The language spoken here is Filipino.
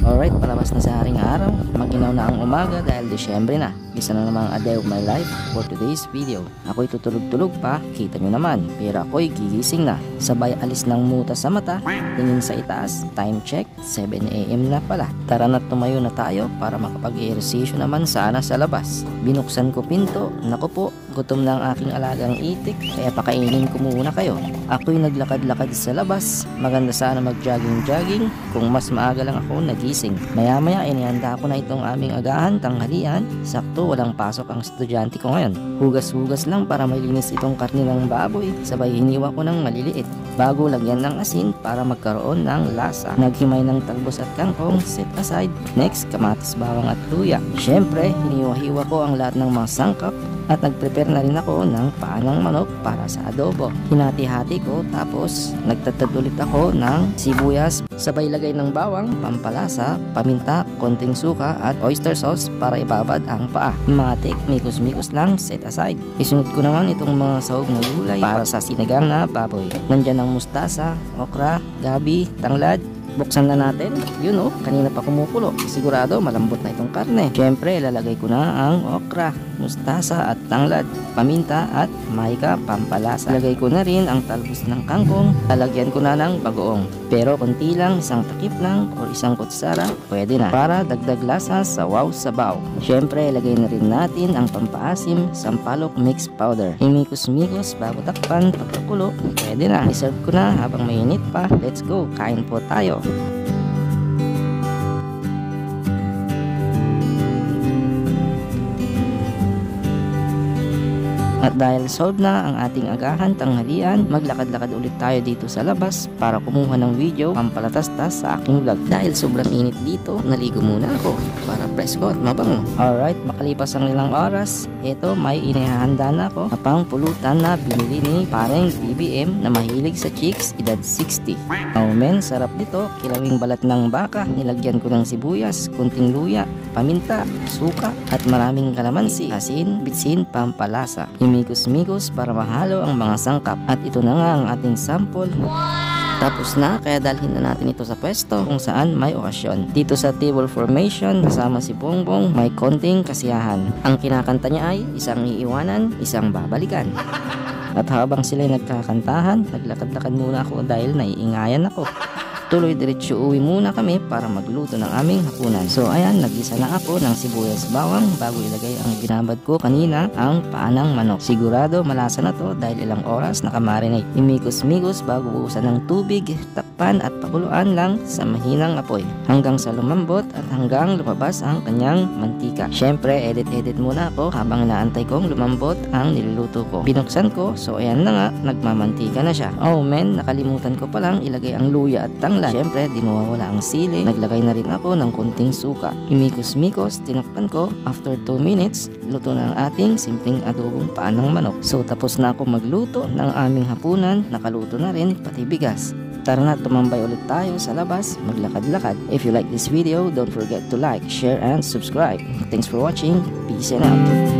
Alright, palabas na sa haring araw. Maginaw na ang umaga dahil Disyembre na. Isa na namang a day of my life for today's video. Ako'y tutulog-tulog pa, kita nyo naman. Pero ako'y gigising na. Sabay alis ng muta sa mata, tingin sa itaas, time check, 7 AM na pala. Tara na't tumayo na tayo para makapag-ehersisyo naman sana sa labas. Binuksan ko pinto, naku po, gutom na ang aking alagang itik, kaya pakainin ko muna kayo. Ako'y naglakad-lakad sa labas. Maganda sana mag-jogging-jogging kung mas maaga lang ako nagising. Maya-maya inihanda ko na itong aming agahan, tanghalian. Sakto walang pasok ang estudyante ko ngayon. Hugas-hugas lang para malinis itong karne ng baboy. Sabay hiniwa ko ng maliliit bago lagyan ng asin para magkaroon ng lasa. Naghimay ng talbos at kangkong, set aside. Next, kamatis, bawang at luya. Syempre, hiniwa-hiwa ko ang lahat ng mga sangkap at nagprepare na rin ako ng paanang manok para sa adobo. Hinati-hati ko tapos nagtatad ulit ako ng sibuyas, sabay lagay ng bawang, pampalasa, paminta, konting suka at oyster sauce para ibabad ang paa. Matik, mikos-mikos lang, set aside. Isunod ko naman itong mga sahog na gulay para sa sinigang na baboy. Nandyan ang mustasa, okra, gabi, tanglad. Buksan na natin. Yun kanina pa kumukulo. Sigurado malambot na itong karne. Siyempre, lalagay ko na ang okra, mustasa at tanglad, paminta at maika, pampalasa. Lagay ko na rin ang talbos ng kangkong. Lalagyan ko na ng bagoong. Pero konti lang, isang takip lang o isang kutsara, pwede na. Para dagdag lasa sa wow sabaw. Siyempre, lagay na rin natin ang pampaasim, sampalok mix powder. Himikos-mikos bago takpan, pagkakulo, pwede na. I-serve ko na habang mainit pa. Let's go, kain po tayo. At dahil solved na ang ating agahan tanghalian, maglakad-lakad ulit tayo dito sa labas para kumuha ng video pampalatastas sa aking vlog. Dahil sobrang init dito, naligo muna ako para presko at mabango. Alright, makalipas ang ilang oras, ito may inihahanda na ako na pang pulutan na binili ni pareng BBM na mahilig sa chicks, edad 60. Oh men, sarap dito. Kilawing balat ng baka, nilagyan ko ng sibuyas, kunting luya, paminta, suka at maraming kalamansi, asin, bitsin, pampalasa. Himikos-mikos para mahalo ang mga sangkap. At ito na nga ang ating sample. Tapos na, kaya dalhin na natin ito sa pwesto kung saan may okasyon. Dito sa table formation, kasama si Bongbong, may konting kasiyahan. Ang kinakanta niya ay isang iiwanan, isang babalikan. At habang sila'y nagkakantahan, naglakad-lakad muna ako dahil naiingayan ako. Tuloy diretso uwi muna kami para magluto ng aming hapunan. So ayan, nagisa na ako ng sibuyas bawang bago ilagay ang binabad ko kanina, ang paanang manok. Sigurado malasa na to dahil ilang oras nakamarinate. Imikos-mikos bago buusan ng tubig, takpan at pakuluan lang sa mahinang apoy hanggang sa lumambot at hanggang lumabas ang kanyang mantika. Syempre, edit-edit muna ako habang naantay kong lumambot ang niluluto ko. Binuksan ko, so ayan na nga, nagmamantika na siya. Oh men, nakalimutan ko palang ilagay ang luya at tanglad. Siyempre, di mawawala ang sili. Naglagay na rin ako ng kunting suka. Imikos-mikos, tinakpan ko. After 2 minutes, luto na ang ating simpleng adobong paanang manok. So, tapos na ako magluto ng aming hapunan. Nakaluto na rin, pati bigas. Tara na, tumambay ulit tayo sa labas, maglakad-lakad. If you like this video, don't forget to like, share, and subscribe. Thanks for watching. Peace and out.